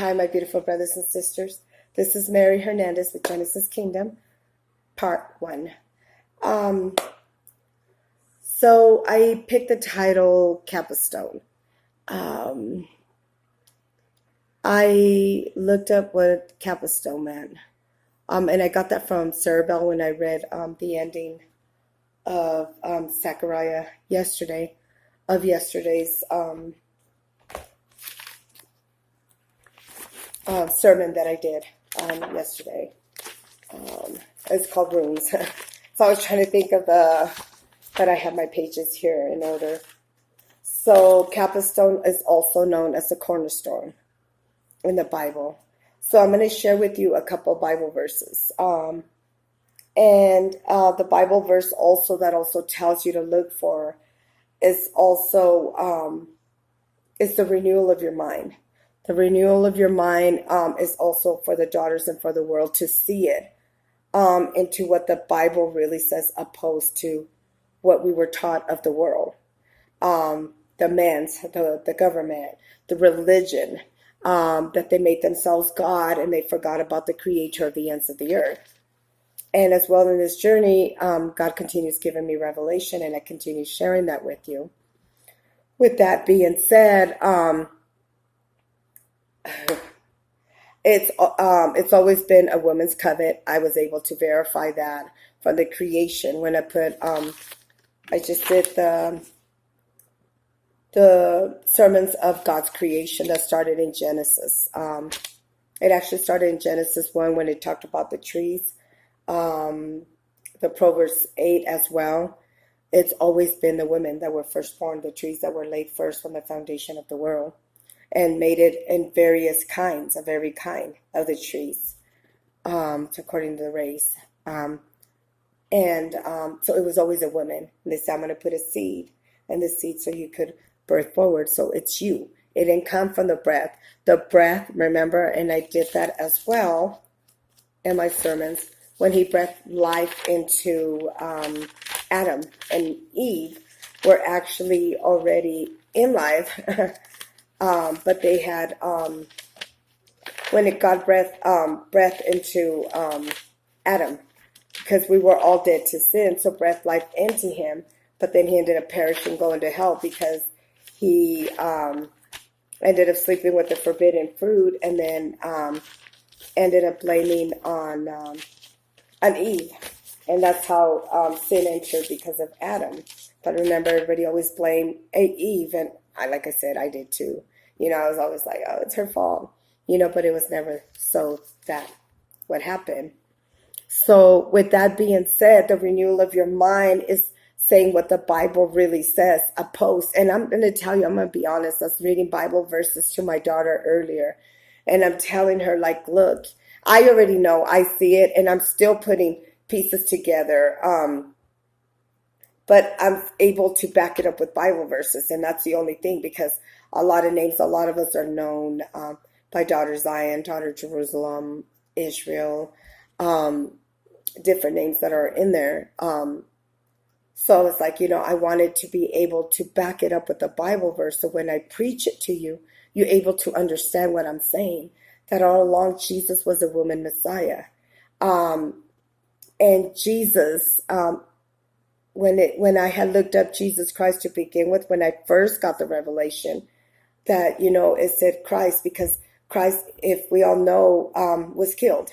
Hi, my beautiful brothers and sisters. This is Mary Hernandez with Genesis Kingdom, Part 1. So I picked the title Capstone. I looked up what Capstone meant. And I got that from Cerebell when I read the ending of Zechariah yesterday's sermon that I did yesterday. It's called Runes. So I was trying to think of that I have my pages here in order. So Capstone is also known as the cornerstone in the Bible. So I'm going to share with you a couple Bible verses. And the Bible verse also that also tells you to look for is also is the renewal of your mind. The renewal of your mind is also for the daughters and for the world to see it into what the Bible really says, opposed to what we were taught of the world, the government, the religion, that they made themselves God and they forgot about the creator of the ends of the earth. And as well in this journey, God continues giving me revelation, and I continue sharing that with you. With that being said, it's always been a woman's covet. I was able to verify that from the creation when I put I just did the sermons of God's creation that started in Genesis. It actually started in Genesis 1 when it talked about the trees, the Proverbs 8 as well. It's always been the women that were first born, the trees that were laid first from the foundation of the world, and made it in various kinds, of every kind of the trees, according to the race. So it was always a woman. And they said, I'm going to put a seed in the seed so you could birth forward. So it's you. It didn't come from the breath. The breath, remember, and I did that as well in my sermons, when he breathed life into Adam and Eve, were actually already in life. But they had, when it got breath into Adam, because we were all dead to sin, so breath life into him, but then he ended up perishing, going to hell, because he ended up sleeping with the forbidden fruit, and then ended up blaming on Eve. And that's how sin entered, because of Adam. But remember, everybody always blamed Eve, and like I said, I did too. I was always like, oh, it's her fault. But it was never so that what happened. So with that being said, the renewal of your mind is saying what the Bible really says, opposed. And I'm going to tell you, I'm going to be honest. I was reading Bible verses to my daughter earlier, and I'm telling her, like, look, I already know, I see it, and I'm still putting pieces together. But I'm able to back it up with Bible verses, and that's the only thing, because a lot of us are known by daughter Zion, daughter Jerusalem, Israel, different names that are in there. So it's like, I wanted to be able to back it up with the Bible verse, so when I preach it to you, you're able to understand what I'm saying, that all along Jesus was a woman Messiah. And Jesus, when I had looked up Jesus Christ to begin with, when I first got the revelation that, it said Christ, because Christ, if we all know, was killed,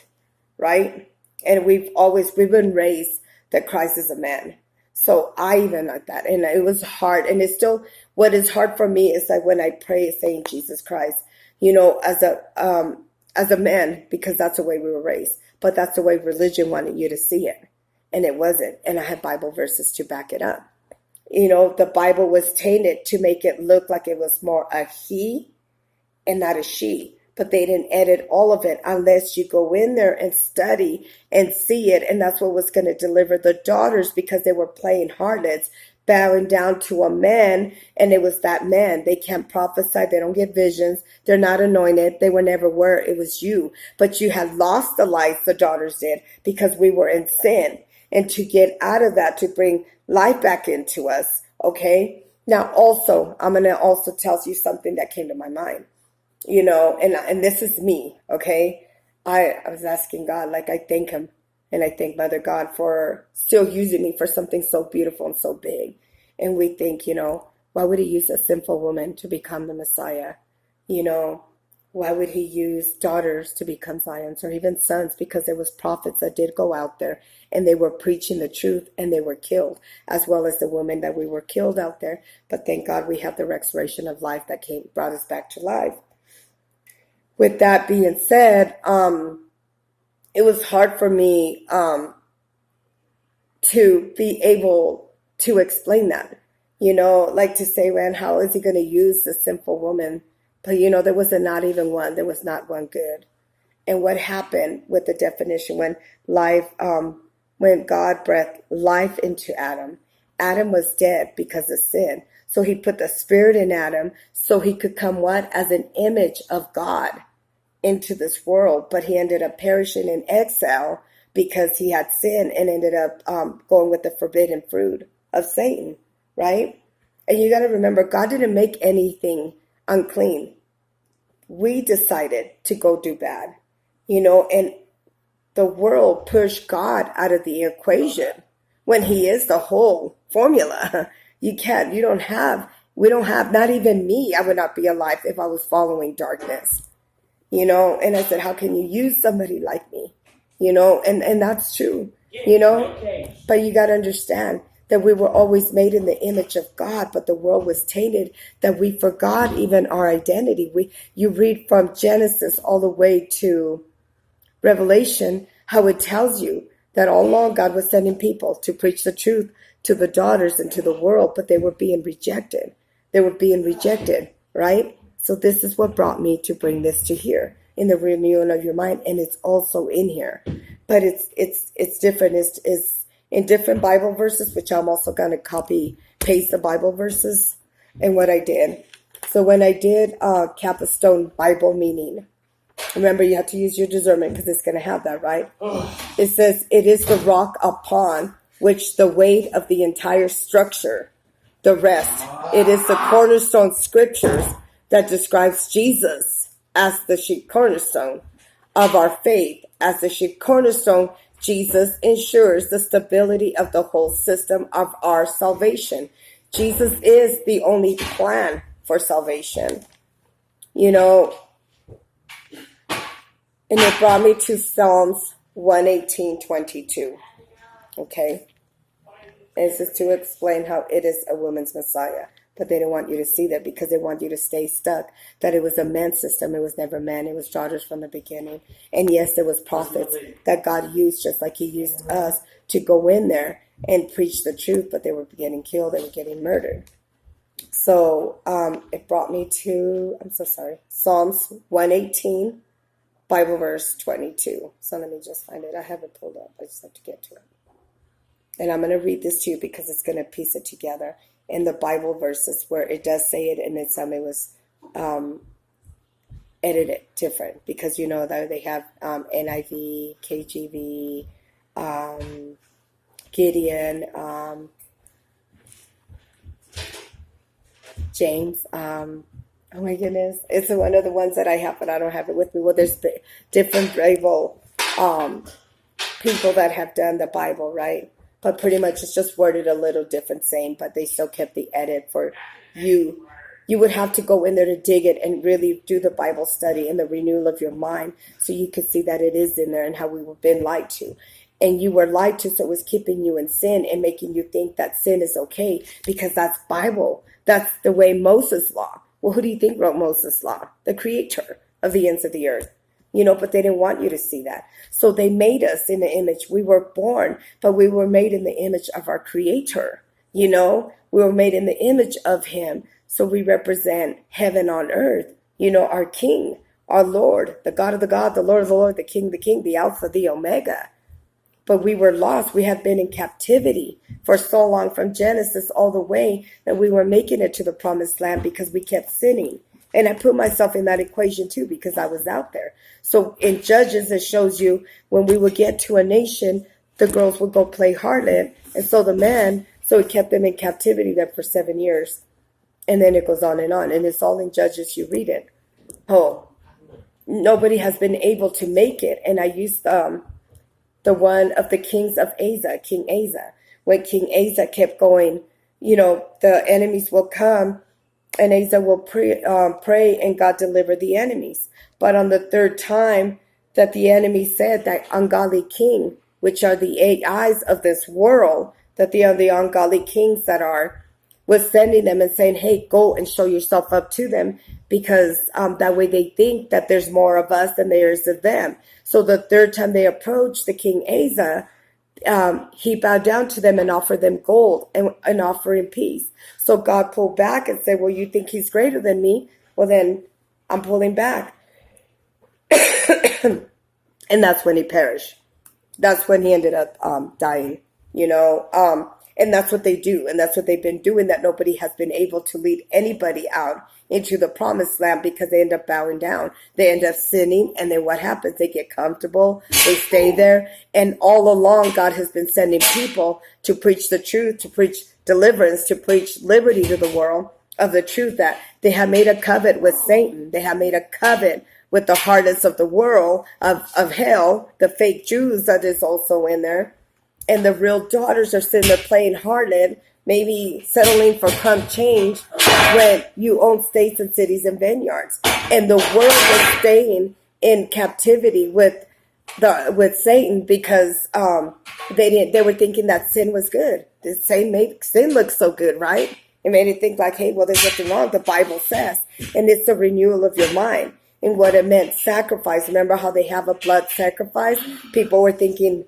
right? And we've been raised that Christ is a man. So I even like that. And it was hard. And it's still, what is hard for me is like when I pray saying Jesus Christ, as a man, because that's the way we were raised. But that's the way religion wanted you to see it. And it wasn't. And I had Bible verses to back it up. The Bible was tainted to make it look like it was more a he and not a she. But they didn't edit all of it unless you go in there and study and see it. And that's what was going to deliver the daughters, because they were playing harlots, bowing down to a man. And it was that man. They can't prophesy. They don't get visions. They're not anointed. They were never were. It was you. But you had lost the life, the daughters did, because we were in sin. And to get out of that, to bring life back into us. Okay. Now also, I'm going to also tell you something that came to my mind. and this is me, okay? I was asking God, like, I thank him, and I thank Mother God for still using me for something so beautiful and so big. And we think, why would he use a sinful woman to become the Messiah? Why would he use daughters to become Zions, or even sons? Because there was prophets that did go out there and they were preaching the truth and they were killed, as well as the women that we were killed out there. But thank God we have the restoration of life that brought us back to life. With that being said, it was hard for me to be able to explain that. Like to say, man, how is he going to use the sinful woman? But, there was not even one. There was not one good. And what happened with the definition when God breathed life into Adam, Adam was dead because of sin. So he put the spirit in Adam so he could come what? As an image of God into this world. But he ended up perishing in exile because he had sin and ended up going with the forbidden fruit of Satan, right? And you got to remember, God didn't make anything unclean. We decided to go do bad, and the world pushed God out of the equation when he is the whole formula. We don't have, not even me, I would not be alive if I was following darkness, and I said, how can you use somebody like me, and that's true, but you got to understand that we were always made in the image of God, but the world was tainted, that we forgot even our identity. You read from Genesis all the way to Revelation, how it tells you that all along God was sending people to preach the truth to the daughters and to the world, but they were being rejected. Right? So this is what brought me to bring this to here in the renewal of your mind, and it's also in here. But it's different. It's in different Bible verses, which I'm also going to copy, paste the Bible verses and what I did. So when I did Capstone Bible meaning, remember you have to use your discernment because it's going to have that, right? It says, it is the rock upon which the weight of the entire structure, the rest. It is the cornerstone scriptures that describes Jesus as the chief cornerstone of our faith. As the chief cornerstone, Jesus ensures the stability of the whole system of our salvation. Jesus is the only plan for salvation. And it brought me to Psalms 118:22. Okay? And this is to explain how it is a woman's Messiah. But they don't want you to see that because they want you to stay stuck. That it was a man's system. It was never man. It was daughters from the beginning. And yes, there was prophets that God used just like he used us to go in there and preach the truth. But they were getting killed. They were getting murdered. So it brought me to, Psalms 118, Bible verse 22. So let me just find it. I have it pulled up. I just have to get to it. And I'm going to read this to you because it's going to piece it together. In the Bible verses where it does say it, and it was edited different because that they have NIV, KJV, Gideon, James. Oh my goodness, it's one of the ones that I have, but I don't have it with me. Well, there's different Bible people that have done the Bible, right? But pretty much it's just worded a little different, same, but they still kept the edit for you. You would have to go in there to dig it and really do the Bible study and the renewal of your mind so you could see that it is in there and how we were been lied to. And you were lied to, so it was keeping you in sin and making you think that sin is okay because that's Bible. That's the way Moses' law. Well, who do you think wrote Moses' law? The creator of the ends of the earth. But they didn't want you to see that. So they made us in the image. We were born, but we were made in the image of our creator. We were made in the image of him. So we represent heaven on earth, our king, our Lord, the God of the God, the Lord of the Lord, the King, the Alpha, the Omega. But we were lost. We had been in captivity for so long from Genesis all the way that we were making it to the promised land because we kept sinning. And I put myself in that equation too because I was out there. So in Judges, it shows you when we would get to a nation, the girls would go play harlot. And so it kept them in captivity there for 7 years. And then it goes on. And it's all in Judges. You read it. Oh, nobody has been able to make it. And I used the one of the kings of Asa, King Asa. When King Asa kept going, the enemies will come and Asa will pray and God deliver the enemies. But on the third time that the enemy said that ungodly king, which are the AIs of this world, that they are the ungodly kings that was sending them and saying, hey, go and show yourself up to them, because that way they think that there's more of us than there is of them. So the third time they approached the King Asa, he bowed down to them and offered them gold and offering peace. So God pulled back and said, well, you think he's greater than me? Well, then I'm pulling back. And that's when he perished. That's when he ended up dying, and that's what they do. And that's what they've been doing, that nobody has been able to lead anybody out into the promised land, because they end up bowing down. They end up sinning. And then what happens? They get comfortable. They stay there. And all along, God has been sending people to preach the truth, to preach deliverance, to preach liberty to the world of the truth, that they have made a covenant with Satan. They have made a covenant with the harlots of the world, of hell, the fake Jews that is also in there. And the real daughters are sitting there playing harlot, maybe settling for crumb change when you own states and cities and vineyards. And the world was staying in captivity with Satan, because they were thinking that sin was good. The same made sin look so good, right? It made it think like, hey, well, there's nothing wrong. The Bible says, and it's the renewal of your mind. And what it meant, sacrifice. Remember how they have a blood sacrifice? People were thinking,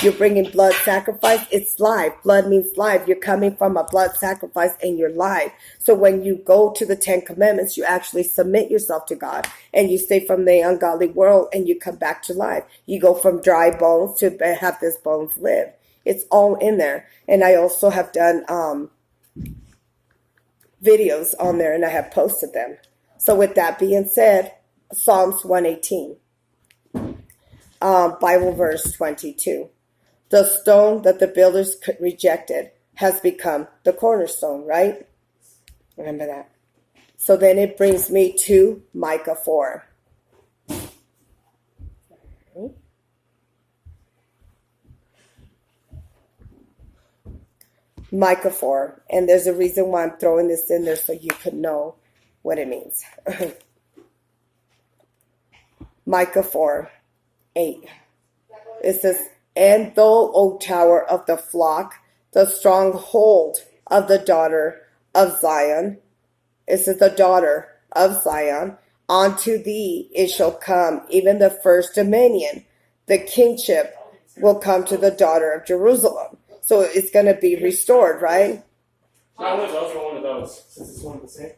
you're bringing blood sacrifice. It's life. Blood means life. You're coming from a blood sacrifice and you're life. So when you go to the 10 Commandments, you actually submit yourself to God, and you stay from the ungodly world and you come back to life. You go from dry bones to have this bones live. It's all in there. And I also have done videos on there, and I have posted them. So with that being said, Psalms 118, Bible verse 22. The stone that the builders rejected has become the cornerstone, right? Remember that. So then it brings me to Micah 4. Micah 4. And there's a reason why I'm throwing this in there, so you could know what it means. Micah 4:8. It says, and thou, O tower of the flock, the stronghold of the daughter of Zion. It says, the daughter of Zion. Unto thee it shall come, even the first dominion. The kingship will come to the daughter of Jerusalem. So it's going to be restored, right? One of those or one of those, since it's one of the same.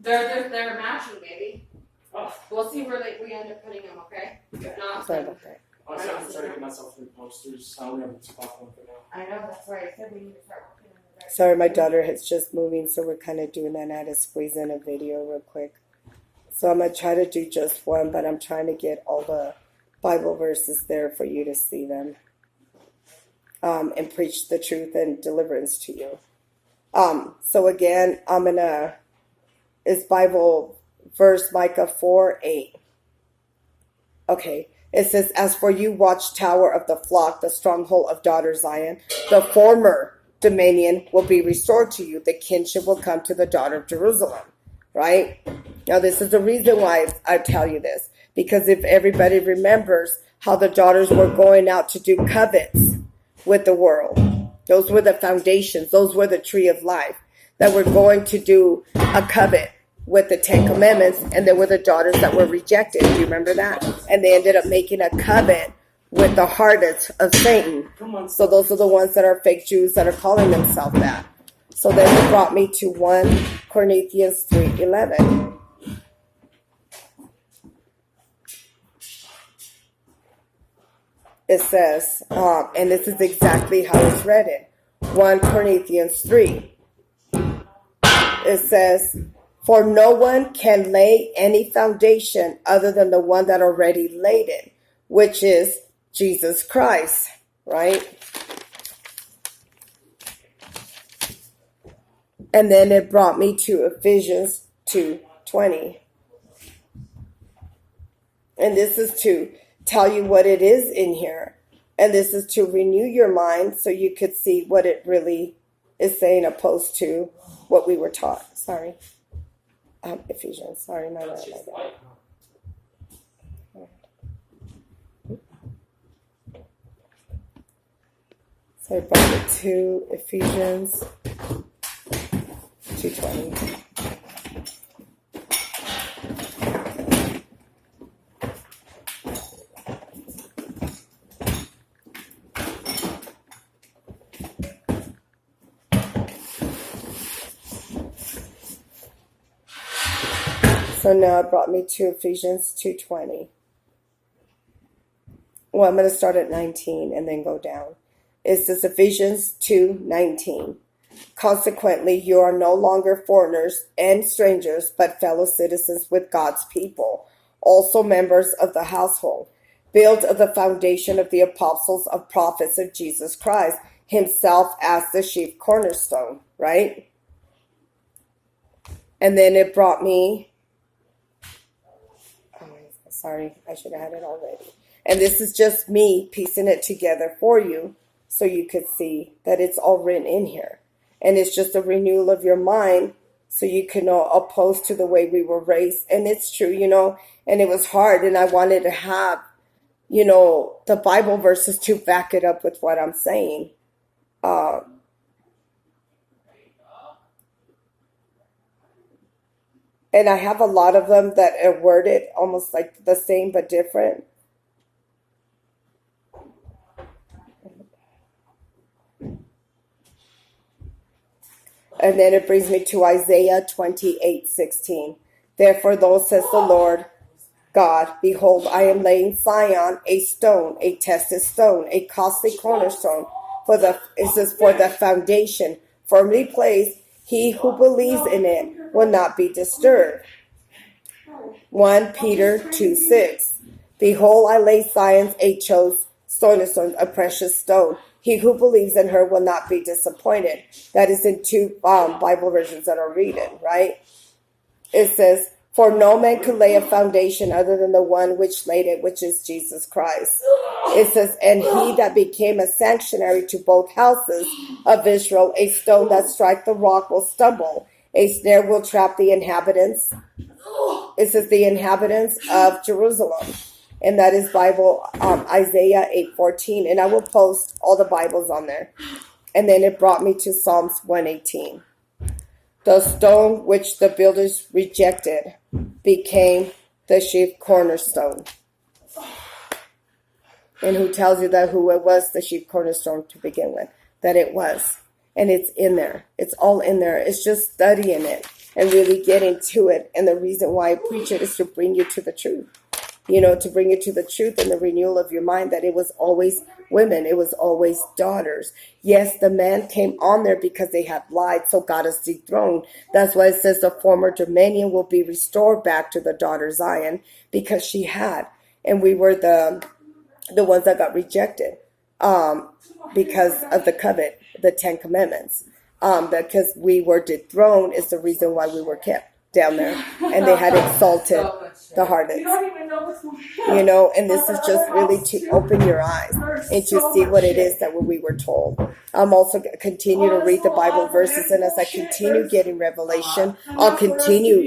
They're matching, baby. Oh. We'll see where we end up putting them, okay? Not Sorry about that. Honestly, I'm trying to get myself 3 posters. I only have a 2 pop one for now. I know, that's why I said we need to start working on the rest. Sorry, my daughter is just moving, so we're kind of doing that. And I had to squeeze in a video real quick. So I'm going to try to do just one, but I'm trying to get all the Bible verses there for you to see them. And preach the truth and deliverance to you. So again, it's Bible verse Micah 4:8. Okay, it says, as for you, watchtower of the flock, the stronghold of daughter Zion, the former dominion will be restored to you. The kingship will come to the daughter of Jerusalem. Right? Now, this is the reason why I tell you this. Because if everybody remembers how the daughters were going out to do covets with the world. Those were the foundations. Those were the tree of life that were going to do a covet with the 10 Commandments. And there were the daughters that were rejected. Do you remember that? And they ended up making a covet with the harlots of Satan. So those are the ones that are fake Jews that are calling themselves that. So then it brought me to 1cori3 3:11. It says, and this is exactly how it's read in 1cori3 3. It says, for no one can lay any foundation other than the one that already laid it, which is Jesus Christ, right? And then it brought me to Ephesians 2:20. And this is to tell you what it is in here. And this is to renew your mind so you could see what it really is saying opposed to what we were taught. Sorry. Ephesians. Sorry, my bad. So I brought it to Ephesians 2:20. So now it brought me to Ephesians 2:20. Well, I'm going to start at 19 and then go down. It says Ephesians 2:19. Consequently, you are no longer foreigners and strangers, but fellow citizens with God's people, also members of the household, built of the foundation of the apostles of prophets of Jesus Christ, himself as the chief cornerstone, right? And then it brought me, sorry, I should have had it already. And this is just me piecing it together for you so you could see that it's all written in here. And it's just a renewal of your mind so you can know opposed to the way we were raised. And it's true, and it was hard. And I wanted to have, the Bible verses to back it up with what I'm saying. And I have a lot of them that are worded almost like the same but different. And then it brings me to Isaiah 28:16. Therefore, thus says the Lord God, behold, I am laying Zion a stone, a tested stone, a costly cornerstone, for the foundation, firmly placed. He who believes in it will not be disturbed. 1 Peter 2:6. Behold, I lay Zion a chosen cornerstone, a precious stone. He who believes in her will not be disappointed. That is in two Bible versions that are reading, right? It says, for no man could lay a foundation other than the one which laid it, which is Jesus Christ. It says, and he that became a sanctuary to both houses of Israel, a stone that strike the rock will stumble, a snare will trap the inhabitants. It says the inhabitants of Jerusalem. And that is Bible, Isaiah 8:14. And I will post all the Bibles on there. And then it brought me to Psalms 118. The stone which the builders rejected became the chief cornerstone. And who tells you that who it was the chief cornerstone to begin with? That it was. And it's in there. It's all in there. It's just studying it and really getting to it. And the reason why I preach it is to bring you to the truth. To bring you to the truth and the renewal of your mind that it was always women. It was always daughters. Yes, the man came on there because they had lied, so God is dethroned. That's why it says the former dominion will be restored back to the daughter Zion because she had. And we were the ones that got rejected because of the covet, the 10 commandments. Because we were dethroned is the reason why we were kept down there. And they had exalted the harlots. And this is just really to open your eyes and to see what it is that we were told. I'm also continue to read the Bible verses, and as I continue getting revelation, I'll continue,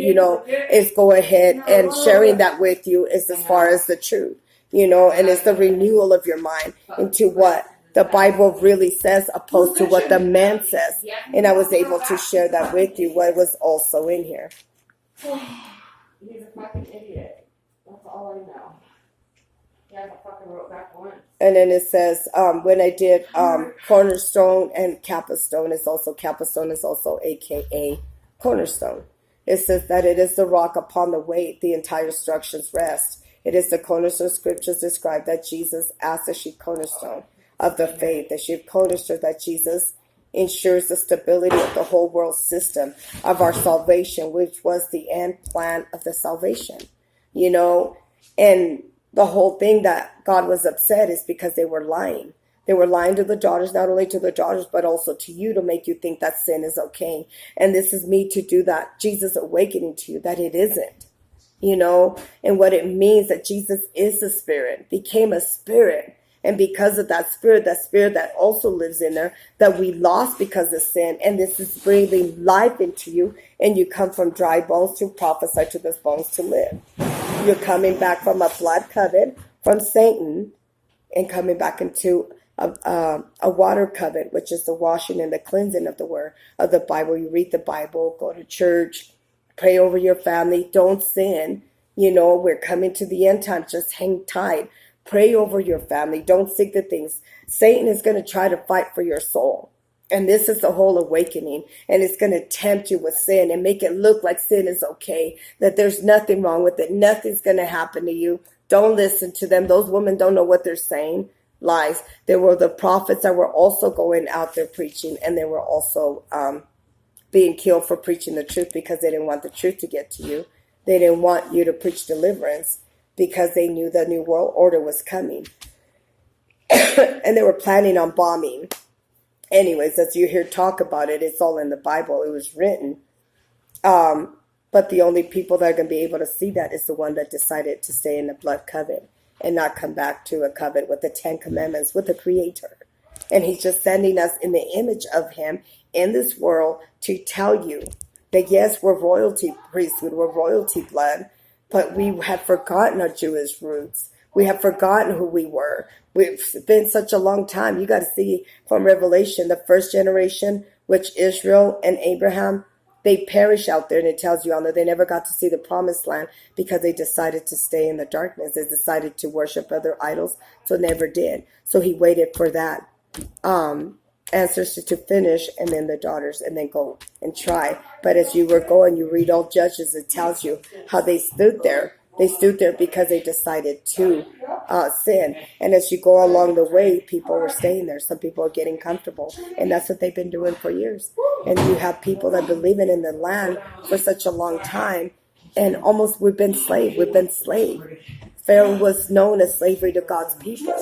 is go ahead and sharing that with you is as far as the truth, and it's the renewal of your mind into what the Bible really says opposed to what the man says. And I was able to share that with you, what was also in here. He's a fucking idiot. That's all I know. He hasn't fucking wrote back once. And then it says, when I did Cornerstone and Capstone is also AKA Cornerstone. It says that it is the rock upon the weight the entire structures rest. It is the cornerstone scriptures describe that Jesus as the chief cornerstone of the faith, the chief cornerstone that Jesus ensures the stability of the whole world system of our salvation, which was the end plan of the salvation, and the whole thing that God was upset is because they were lying. They were lying to the daughters, not only to the daughters, but also to you to make you think that sin is okay. And this is me to do that. Jesus awakening to you that it isn't. you know, and what it means that Jesus is a spirit, became a spirit. And because of that spirit that also lives in there, that we lost because of sin. And this is breathing life into you. And you come from dry bones to prophesy to those bones to live. You're coming back from a blood covenant from Satan and coming back into a water covenant, which is the washing and the cleansing of the word of the Bible. You read the Bible, go to church, pray over your family, don't sin. You know, we're coming to the end time. Just hang tight. Pray over your family. Don't seek the things. Satan is going to try to fight for your soul. And this is the whole awakening. And it's going to tempt you with sin and make it look like sin is okay, that there's nothing wrong with it. Nothing's going to happen to you. Don't listen to them. Those women don't know what they're saying. Lies. There were the prophets that were also going out there preaching, and they were also being killed for preaching the truth because they didn't want the truth to get to you. They didn't want you to preach deliverance, because they knew the new world order was coming. And they were planning on bombing. Anyways, as you hear talk about it, it's all in the Bible. It was written. But the only people that are going to be able to see that is the one that decided to stay in the blood covenant and not come back to a covenant with the 10 commandments with the Creator. And he's just sending us in the image of him in this world to tell you that yes, we're royalty priesthood, we're royalty blood, but we have forgotten our Jewish roots. We have forgotten who we were. It's been such a long time. You got to see from Revelation, the first generation, which Israel and Abraham, they perish out there. And it tells you on there, they never got to see the promised land because they decided to stay in the darkness. They decided to worship other idols, so never did. So he waited for that ancestors to finish, and then the daughters, and then go and try. But as you were going, you read all Judges, it tells you how they stood there. They stood there because they decided to sin. And as you go along the way, people were staying there. Some people are getting comfortable. And that's what they've been doing for years. And you have people that have been living in the land for such a long time. And almost we've been slave. We've been slave. Pharaoh was known as slavery to God's people.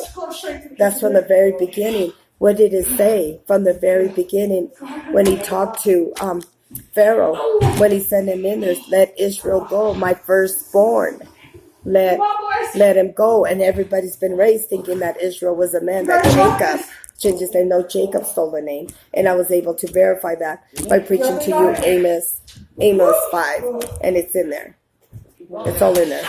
That's from the very beginning. What did it say from the very beginning when he talked to Pharaoh, when he sent him in there? Let Israel go, my firstborn. Let him go. And everybody's been raised thinking that Israel was a man, that Jacob changed his name. No, Jacob stole the name. And I was able to verify that by preaching to you Amos 5. And it's in there. It's all in there.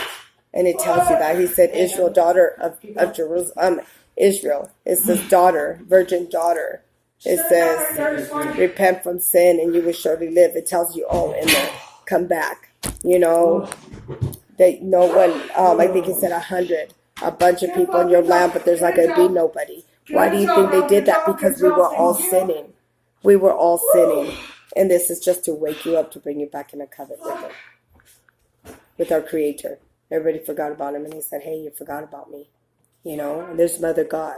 And it tells you that. He said, Israel, daughter of Jerusalem. Israel. It says daughter, virgin daughter. It says repent from sin and you will surely live. It tells you all in there. Come back. You know, that no one, I think he said 100, a bunch of people in your land, but there's not going to be nobody. Why do you think they did that? Because we were all sinning. We were all sinning. And this is just to wake you up, to bring you back in a covenant with him, with our Creator. Everybody forgot about him, and he said, hey, you forgot about me. You know, and there's Mother God.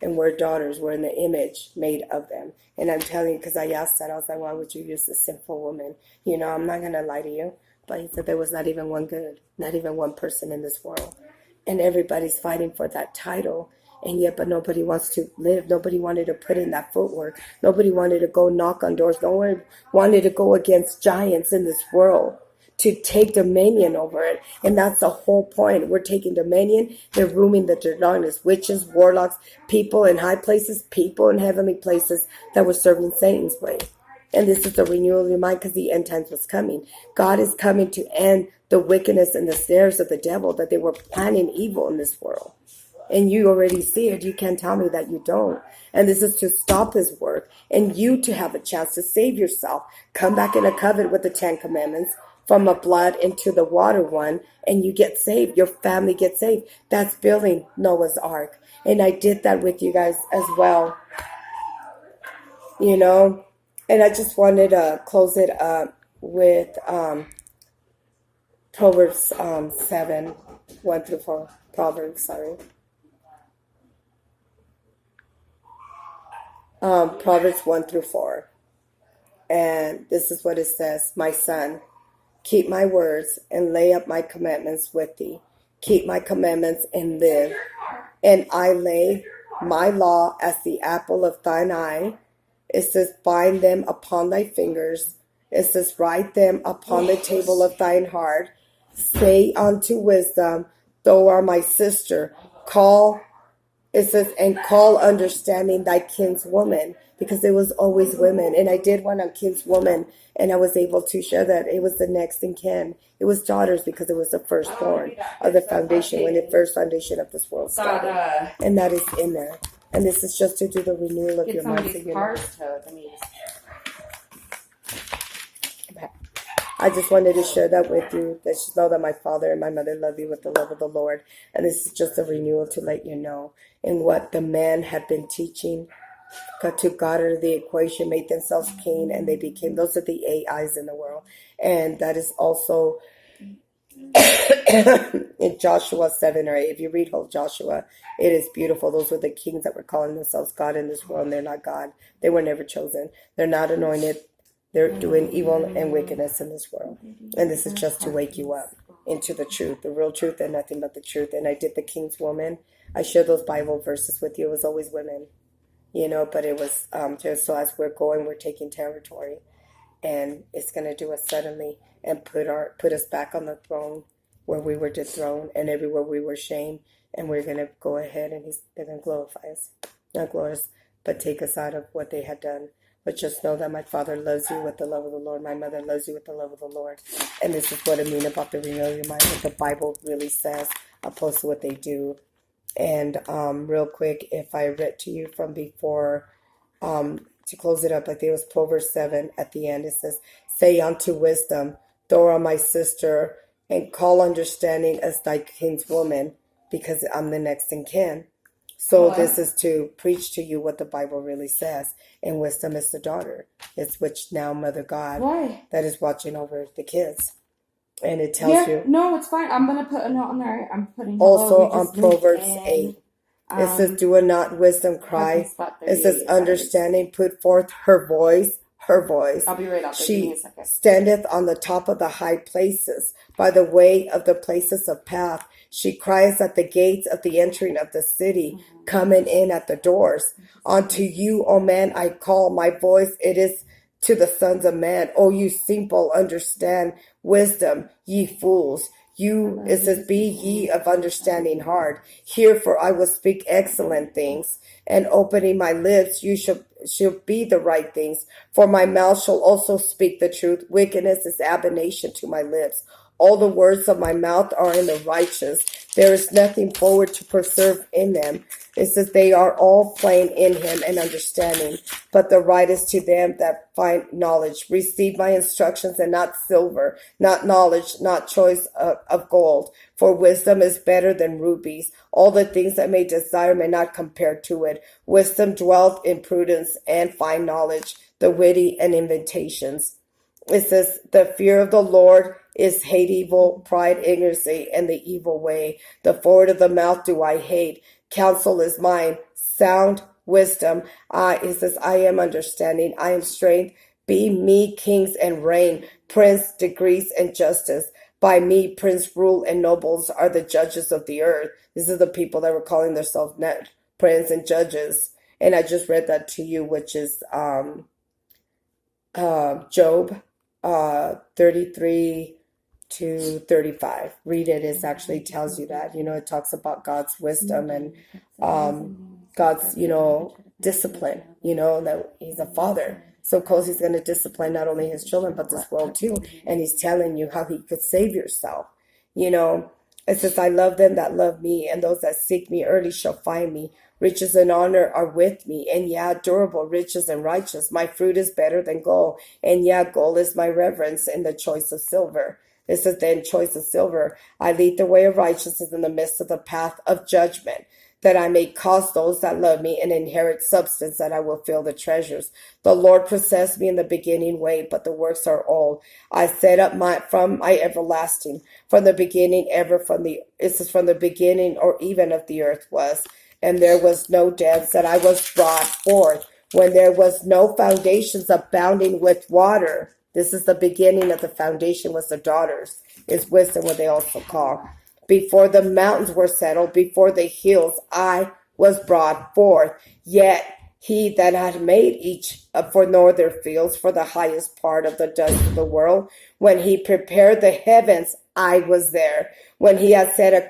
And we're daughters. We're in the image made of them. And I'm telling you, because I asked that, I was like, why would you use a sinful woman? You know, I'm not going to lie to you. But he said there was not even one good, not even one person in this world. And everybody's fighting for that title. And yet, but nobody wants to live. Nobody wanted to put in that footwork. Nobody wanted to go knock on doors. No one wanted to go against giants in this world, to take dominion over it. And that's the whole point. We're taking dominion. They're rooming the darkness. Witches, warlocks, people in high places, people in heavenly places that were serving Satan's way. And this is the renewal of your mind, because the end times was coming. God is coming to end the wickedness and the snares of the devil, that they were planning evil in this world. And you already see it. You can't tell me that you don't. And this is to stop his work, and you to have a chance to save yourself. Come back in a covenant with the 10 commandments, from a blood into the water one, and you get saved. Your family gets saved. That's building Noah's Ark. And I did that with you guys as well. You know, and I just wanted to close it up with Proverbs 7, 1 through 4. Proverbs 1 through 4. And this is what it says. My son, keep my words and lay up my commandments with thee. Keep my commandments and live. And I lay my law as the apple of thine eye. It says, bind them upon thy fingers. It says, write them upon the table of thine heart. Say unto wisdom, thou art my sister. Call, it says, and call understanding thy kinswoman, because it was always women. And I did one on kinswoman, and I was able to share that it was the next in kin. It was daughters because it was the firstborn of the foundation, when the first foundation of this world started. And that is in there. And this is just to do the renewal of your mind. I just wanted to share that with you, that you know that my father and my mother love you with the love of the Lord. And this is just a renewal to let you know. And what the men had been teaching, took God out of the equation, made themselves king, and they became, those are the AIs in the world. And that is also in Joshua 7 or 8. If you read whole Joshua, it is beautiful. Those were the kings that were calling themselves God in this world, and they're not God. They were never chosen. They're not anointed. They're doing evil and wickedness in this world. And this is just to wake you up into the truth, the real truth, and nothing but the truth. And I did the king's woman. I shared those Bible verses with you. It was always women, but it was just so as we're going, we're taking territory. And it's going to do us suddenly and put us back on the throne where we were dethroned and everywhere we were shamed. And we're going to go ahead and they're going to glorify us. Not glorify us, but take us out of what they had done. But just know that my father loves you with the love of the Lord. My mother loves you with the love of the Lord. And this is what I mean about the renewal of your mind, what the Bible really says, opposed to what they do. And real quick, if I read to you from before, to close it up, I think it was Prov7 at the end. It says, say unto wisdom, thou art my sister, and call understanding as thy kinswoman, because I'm the next in kin. So this is to preach to you what the Bible really says. And wisdom is the daughter. It's which now Mother God that is watching over the kids. And it tells you. No, it's fine. I'm going to put a note on there. I'm putting also on Proverbs 8. It says, do not wisdom cry. It says, understanding put forth her voice. I'll be right out there. She standeth on the top of the high places, by the way of the places of path. She cries at the gates of the entering of the city, coming in at the doors. Unto you, O man, I call, my voice, it is to the sons of man. O you simple, understand wisdom, ye fools. It says, be ye of understanding heart. Hear, for I will speak excellent things, and opening my lips, you shall be the right things. For my mouth shall also speak the truth. Wickedness is abomination to my lips. All the words of my mouth are in the righteous. There is nothing forward to preserve in them. It says they are all plain in him and understanding. But the right is to them that find knowledge. Receive my instructions, and not silver, not knowledge, not choice of gold. For wisdom is better than rubies. All the things that may desire may not compare to it. Wisdom dwelleth in prudence and fine knowledge, the witty and inventations. It says, the fear of the Lord is hate evil, pride, ignorancy, and the evil way. The forward of the mouth do I hate. Counsel is mine, sound wisdom. It says, I am understanding, I am strength. Be me kings and reign, prince, degrees, and justice. By me, prince, rule, and nobles are the judges of the earth. These are the people that were calling themselves prince and judges. And I just read that to you, which is Job 33 to 35. Read it. It actually tells you that. It talks about God's wisdom and God's, discipline, that he's a father. So of course he's going to discipline not only his children, but this world too. And he's telling you how he could save yourself. It says, I love them that love me, and those that seek me early shall find me. Riches and honor are with me, and durable riches and righteous. My fruit is better than gold, and gold is my reverence in the choice of silver. It says, then choice of silver, I lead the way of righteousness in the midst of the path of judgment, that I may cause those that love me and inherit substance, that I will fill the treasures. The Lord possessed me in the beginning way, but the works are old. I set up from my everlasting, from the beginning ever, from the beginning or even of the earth was. And there was no depths, that I was brought forth, when there was no foundations abounding with water. This is the beginning of the foundation, was the daughters, is wisdom, what they also call. Before the mountains were settled, before the hills, I was brought forth. Yet he that had made each for northern fields, for the highest part of the dust of the world, when he prepared the heavens, I was there. When he had said a